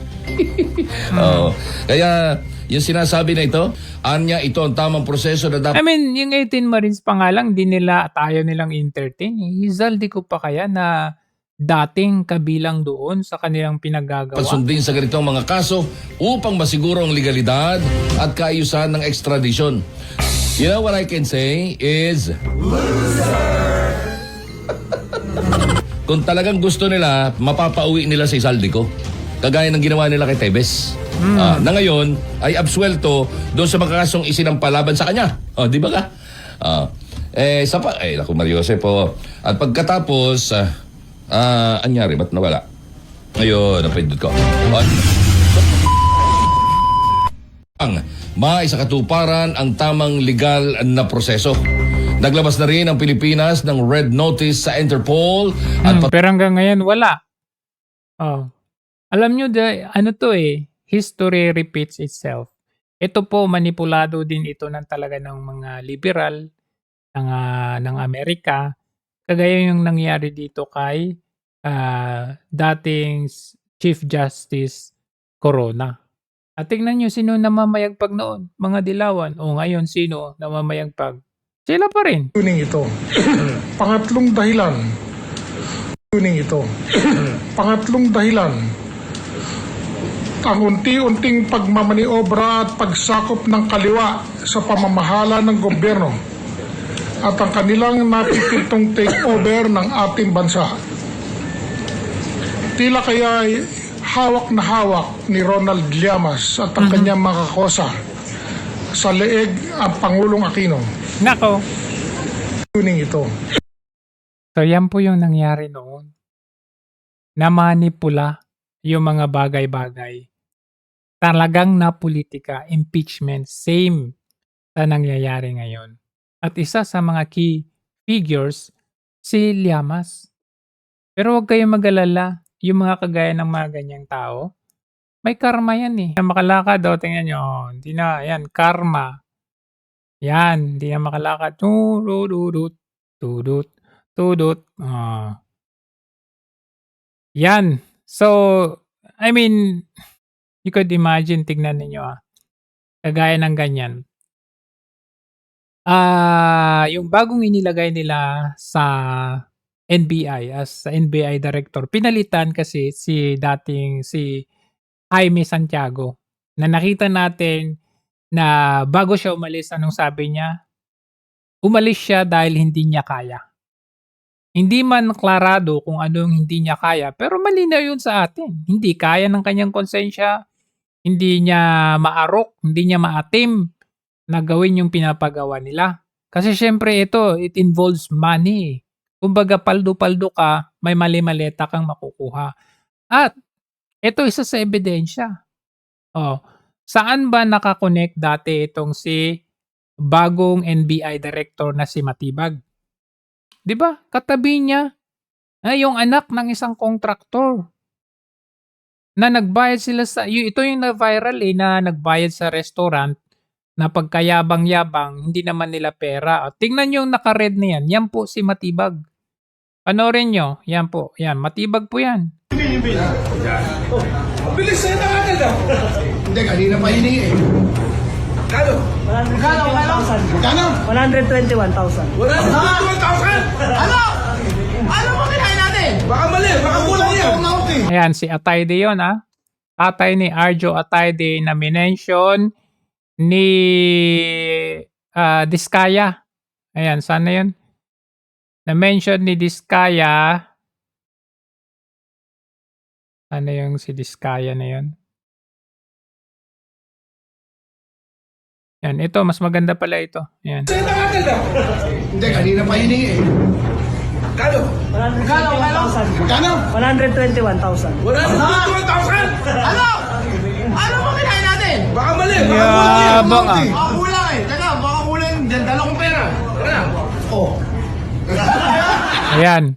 Kaya yung sinasabi na ito, anya ito ang tamang proseso na dapat... I mean, yung 18 Marines pa nga lang, ayaw nilang entertain. Zaldico pa kaya na dating kabilang doon sa kanilang pinagagawa. Pasundin sa ganitong mga kaso upang masiguro ang legalidad at kaayusan ng extradition. You know what I can say is... Kung talagang gusto nila, mapapauwi nila si Zaldico. Kagaya ng ginawa nila kay Tebes. Na ngayon ay absuelto doon sa mga kasong isinampalaban sa kanya. Di ba ka? Naku Mario Jose po. At pagkatapos, anyari, ba't nawala? Ngayon, napindot ko. Ang maisakatuparan ang tamang legal na proseso. Naglabas na rin ang Pilipinas ng red notice sa Interpol. Pero hanggang ngayon, wala. Alam nyo, history repeats itself. Ito po, manipulado din ito talaga ng mga liberal ng Amerika. Kagaya yung nangyari dito kay dating Chief Justice Corona. At tingnan nyo, sino namamayagpag noon? Mga dilawan. O ngayon, sino namamayagpag? Sila pa rin. Tuning ito. Pangatlong dahilan. Tuning ito. Pangatlong dahilan. Ang unti-unting pagmamaniobra at pagsakop ng kaliwa sa pamamahala ng gobyerno at ang kanilang napipintong takeover ng ating bansa. Tila kaya ay hawak na hawak ni Ronald Llamas at ang kanyang mga kakosa sa leeg ang Pangulong Aquino. Nako. Tuning ito. So yan po yung nangyari noon. Namanipula yung mga bagay-bagay. Talagang napolitika, impeachment, same sa nangyayari ngayon. At isa sa mga key figures, si Llamas. Pero huwag kayong mag-alala, yung mga kagaya ng mga ganyang tao, may karma yan eh. Makalakad daw, tingnan nyo, hindi na, yan, karma. Yan, hindi na makalakad. Tudut, tudut, tudut. Yan. So, I mean, you could imagine, tignan ninyo kagaya ng ganyan. Yung bagong inilagay nila sa NBI as NBI director, pinalitan kasi si Jaime Santiago, na nakita natin na bago siya umalis, anong sabi niya? Umalis siya dahil hindi niya kaya. Hindi man klarado kung anong hindi niya kaya, pero malinaw yun sa atin. Hindi kaya ng kanyang konsensya, hindi niya maarok, hindi niya maatim na gawin yung pinapagawa nila. Kasi syempre ito, it involves money. Kumbaga paldo-paldo ka, may mali-maleta kang makukuha. At ito isa sa ebidensya. Saan ba nakakonect dati itong si bagong NBI director na si Matibag? 'Di ba? Katabi niya yung anak ng isang kontraktor na nagbayad sila sa ito yung na-viral na nagbayad sa restaurant na pagkayabang-yabang, hindi naman nila pera. Tingnan niyo yung naka-red na yan. Yan po si Matibag. Panoorin nyo. Yan po. Yan. Matibag po yan. Bilis na agad daw. Hindi, kanina pa hiningi eh. Kano? 121,000. 121,000? Ano? Ano mo kinain natin? Baka mali, baka kulang yan. Ayan, si Atayde yun Tatay ni Arjo Atayde na minention ni Diskaya. Ayan, sana yun? Na-mention ni Diskaya. Ano yung si Diskaya na yun? Yan, ito, mas maganda pala ito. Yan. Hindi, kanina pa hiningi eh. Kano? 121,000. 121,000? Ano? Ano mo kinain natin? Baka mali, baka Yabang kulang yan. Baka kulang eh. Teka, baka kulang yan. Dala kong pera. Teka. Ayan.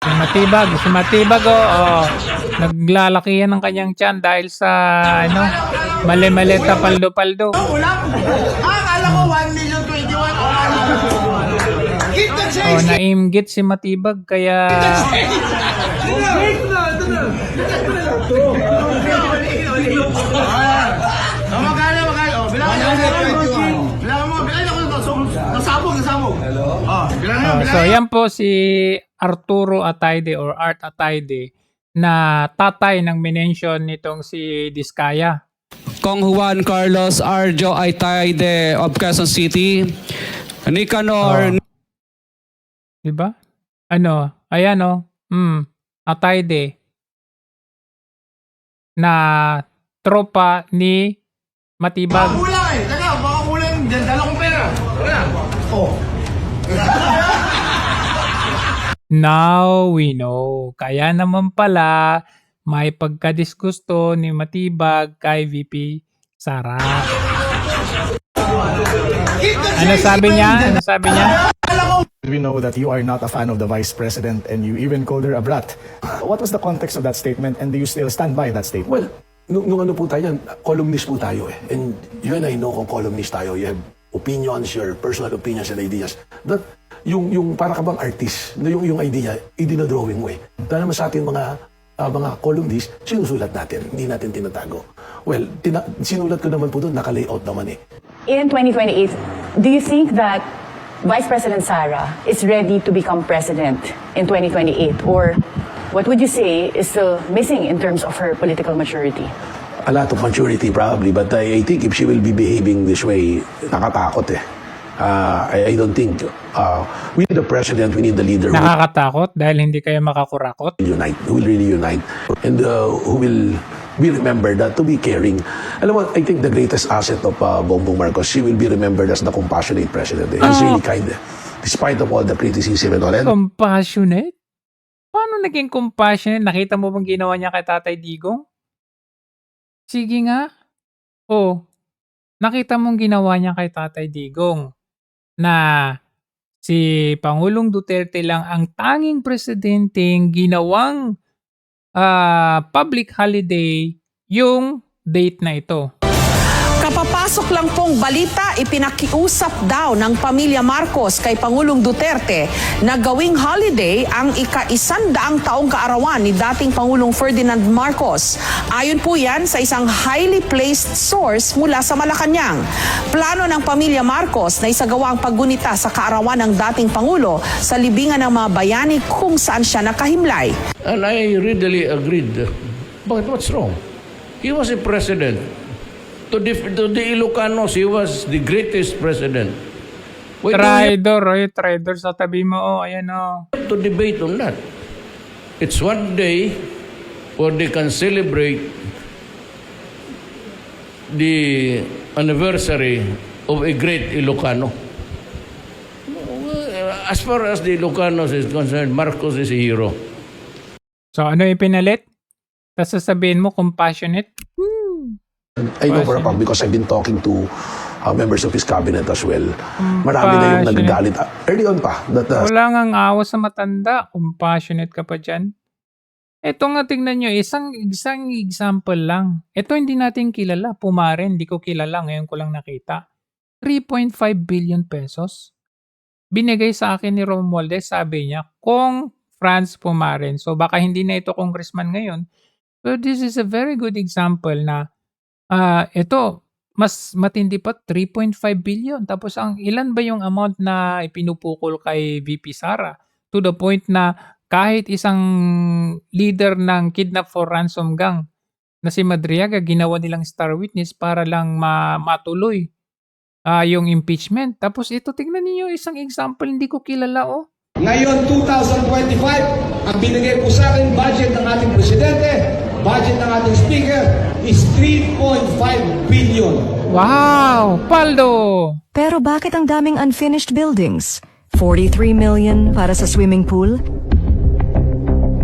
Si Matibag naglalaki yan ng kanyang tiyan dahil sa mali-maleta paldo-paldo. Akala ko 1,021,000. Keep the change. Naimgit si Matibag kaya so yan po si Arturo Atayde or Art Atayde na tatay ng minention nitong si Diskaya. Kong Juan Carlos Arjo Atayde of Quezon City, Nicanor. Diba? Ayan Atayde na tropa ni Matibag. Baka kulang eh. Teka, baka kulang yan. Dala kong pera. Teka. Now we know. Kaya naman pala may pagkadisgusto ni Matibag kay VP Sara. Ano sabi niya? We know that you are not a fan of the Vice President and you even called her a brat. What was the context of that statement and do you still stand by that statement? Well, nung ano po tayo, columnist po tayo eh. And you and I know kung columnist tayo, you have opinions, your personal opinions and ideas. That yung para ka bang artist, yung idea, idinodrawing mo eh. Dahil naman sa ating mga columnists, sinusulat natin, hindi natin tinatago. Well, sinulat ko naman po doon, naka-layout naman eh. In 2028, do you think that Vice President Sara is ready to become president in 2028? Or what would you say is still missing in terms of her political maturity? A lot of maturity probably, but I think if she will be behaving this way, nakatakot eh. I don't think we need the president, we need the leader. Nakakatakot dahil hindi kayo makakurakot. Who will really unite and who will be remembered to be caring. Alam mo, I think the greatest asset of Bongbong Marcos, she will be remembered as the compassionate president. He's really kind. despite of all the criticism and all. And Compassionate? Paano naging compassionate? Nakita mo bang ginawa niya kay Tatay Digong? Sige nga. Oh, nakita mong ginawa niya kay Tatay Digong na si Pangulong Duterte lang ang tanging presidenteng ginawang public holiday yung date na ito. Kapapasok lang pong balita, ipinakiusap daw ng pamilya Marcos kay Pangulong Duterte na gawing holiday ang ika-100 taong kaarawan ni dating Pangulong Ferdinand Marcos. Ayon po yan sa isang highly placed source mula sa Malacanang. Plano ng pamilya Marcos na isagawa ang paggunita sa kaarawan ng dating Pangulo sa libingan ng mga bayani kung saan siya nakahimlay. And I readily agreed. But what's wrong? He was a president. To the Ilocanos, he was the greatest president. Why do we Traitor, traitor sa tabi mo. Oh, ayan oh. have to debate on that? It's one day where they can celebrate the anniversary of a great Ilocano. As far as the Ilocanos is concerned, Marcos is a hero. So ano yung pinalit? Tapos sasabihin mo compassionate? I know for a fact because I've been talking to members of his cabinet as well. Marami na yung nagagalit. Early on pa. Wala ngang awa sa matanda. Compassionate ka pa dyan. Ito nga tingnan nyo, isang example lang. Ito hindi natin kilala. Pumaren, hindi ko kilala. Ngayon ko lang nakita. 3.5 billion pesos. Binigay sa akin ni Romualdez, sabi niya, kung Franz Pumaren. So baka hindi na ito congressman ngayon. But this is a very good example na ito, mas matindi pa, 3.5 billion. Tapos ilan ba yung amount na ipinupukol kay VP Sara? To the point na kahit isang leader ng kidnap for ransom gang na si Madriaga, ginawa nilang star witness para lang matuloy yung impeachment. Tapos ito, tingnan niyo isang example, hindi ko kilala oh. Ngayon, 2025, ang binigay po sa akin budget ng ating presidente, budget ng ating speaker, is 3.5 billion. Wow! Paldo! Pero bakit ang daming unfinished buildings? 43 million para sa swimming pool?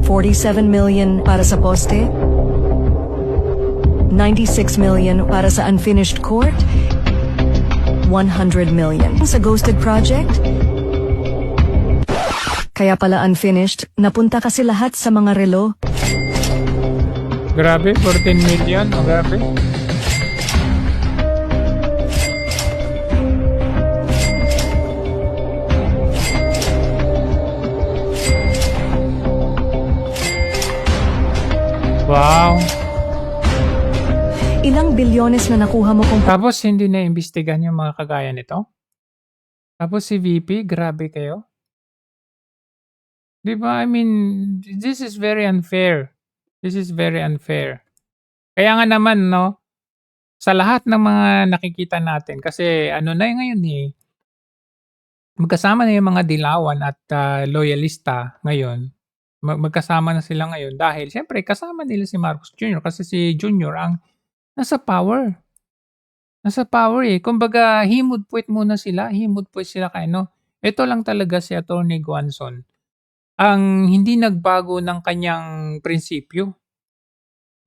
47 million para sa poste? 96 million para sa unfinished court? 100 million sa ghosted project? Kaya pala unfinished, napunta kasi lahat sa mga relo. Grabe, 14 million. Oh, grabe. Wow. Ilang bilyones na nakuha mo kung... Tapos hindi na imbestigan yung mga kagaya nito? Tapos si VP, grabe kayo. Diba? I mean, this is very unfair. This is very unfair. Kaya nga naman, no, sa lahat ng mga nakikita natin, kasi ano na ngayon eh, magkasama na yung mga dilawan at loyalista ngayon. Magkasama na sila ngayon dahil siyempre kasama nila si Marcos Jr. kasi si Jr. ang nasa power. Nasa power eh. Kumbaga, himudpuit muna sila. Himudpuit sila kay no. Ito lang talaga si Atty. Guanzon ang hindi nagbago ng kanyang prinsipyo.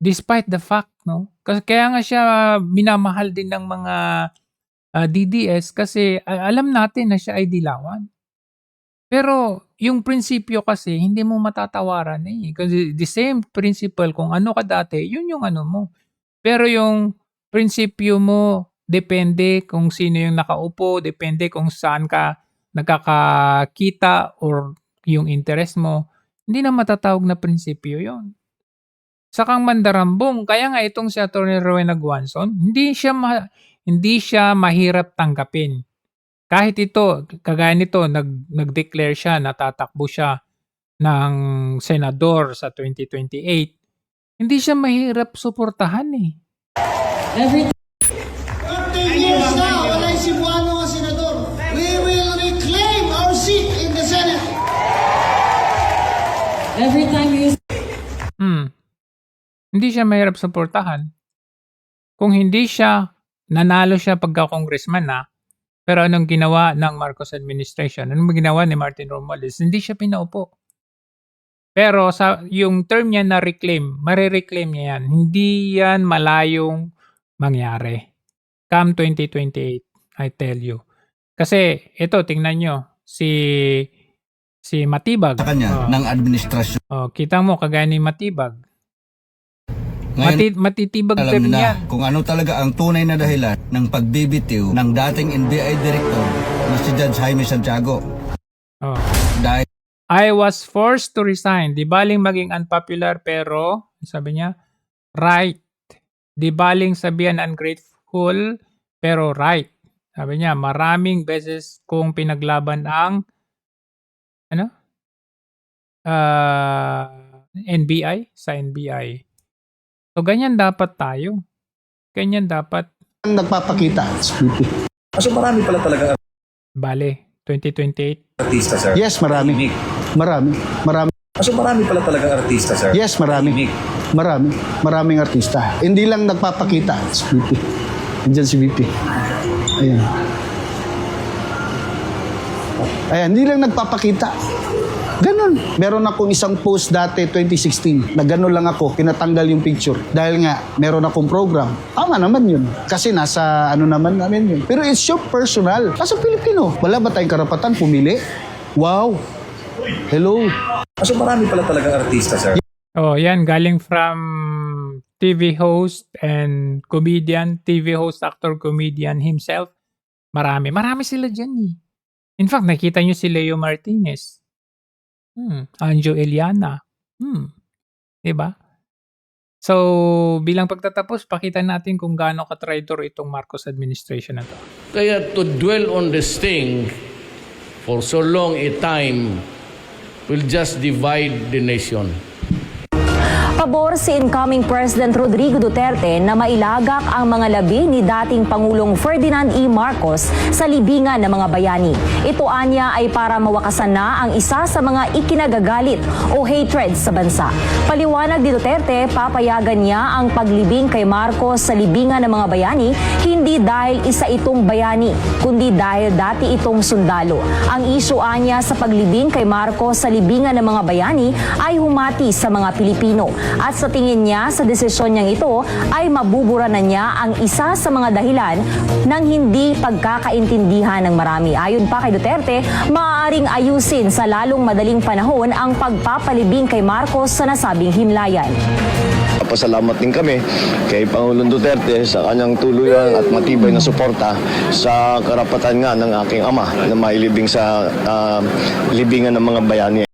Despite the fact, no? Kaya nga siya minamahal din ng mga DDS kasi alam natin na siya ay dilawan. Pero yung prinsipyo kasi hindi mo matatawaran eh. Kasi the same principle kung ano ka dati, yun yung ano mo. Pero yung prinsipyo mo, depende kung sino yung nakaupo, depende kung saan ka nakakakita or yung interest mo, hindi na matatawag na prinsipyo yon. Sakang mandarambong, kaya nga itong si Atty. Rowena Guanzon, hindi siya mahirap tanggapin. Kahit ito, kagaya nito, nag-declare siya, natatakbo siya ng senador sa 2028, hindi siya mahirap suportahan eh. 13 years na, wala yung Cebuano nga senador. We will reclaim our seat in the Senate. Every time you... Hindi siya mahirap suportahan. Kung hindi siya, nanalo siya pagka-congressman na, Pero anong ginawa ng Marcos administration? Anong ginawa ni Martin Romualdez? Hindi siya pinaupo. Pero yung term niya na reclaim, marireclaim niya yan. Hindi yan malayong mangyari. Come 2028, I tell you. Kasi ito, tingnan nyo, si Matibag. Sa kanya, ng administrasyon. Kita mo, kagaya ni Matibag. Ngayon, Matitibag alam term na yan. kung ano talaga ang tunay na dahilan ng pagbibitiw ng dating NBI Director na si Judge Jaime Santiago. Dahil I was forced to resign. Di baling maging unpopular pero, sabi niya, right. Di baling sabihan ungrateful pero right. Sabi niya, maraming beses kong pinaglaban ang NBI sa NBI. So, ganyan dapat tayo. Ganyan dapat. Ang nagpapakita. So marami pala talaga Bale, 2028. artista, sir. Yes, marami. Marami. So marami pala talaga artista, sir. Yes, marami. Maraming artista. Hindi lang nagpapakita. Si VP. Andiyan si VP. Ayan, hindi lang nagpapakita. Ganon. Meron akong isang post dati, 2016, na ganon lang ako, pinatanggal yung picture. Dahil nga, meron akong program. Tama naman yun. Kasi nasa naman namin yun. Pero it's your personal. Kasi Pilipino, wala ba tayong karapatan pumili? Wow. Hello. So marami pala talaga artista, sir. Yan, galing from TV host and comedian, TV host, actor, comedian himself. Marami sila dyan eh. In fact, nakita nyo si Leo Martinez. Anjo Eliana. Diba? So, bilang pagtatapos, pakita natin kung gaano ka-traitor itong Marcos administration na to. Kaya to dwell on this thing for so long a time will just divide the nation. Pabor si incoming President Rodrigo Duterte na mailagak ang mga labi ni dating Pangulong Ferdinand E. Marcos sa libingan ng mga bayani. Ito anya ay para mawakasan na ang isa sa mga ikinagagalit o hatred sa bansa. Paliwanag ni Duterte, papayagan niya ang paglibing kay Marcos sa libingan ng mga bayani hindi dahil isa itong bayani, kundi dahil dati itong sundalo. Ang isyu anya sa paglibing kay Marcos sa libingan ng mga bayani ay humati sa mga Pilipino. At sa tingin niya sa desisyon niyang ito ay mabubura na niya ang isa sa mga dahilan ng hindi pagkakaintindihan ng marami. Ayon pa kay Duterte, maaaring ayusin sa lalong madaling panahon ang pagpapalibing kay Marcos sa nasabing himlayan. Pasalamat din kami kay Pangulong Duterte sa kanyang tuluyan at matibay na suporta sa karapatan nga ng aking ama na mailibing sa libingan ng mga bayani.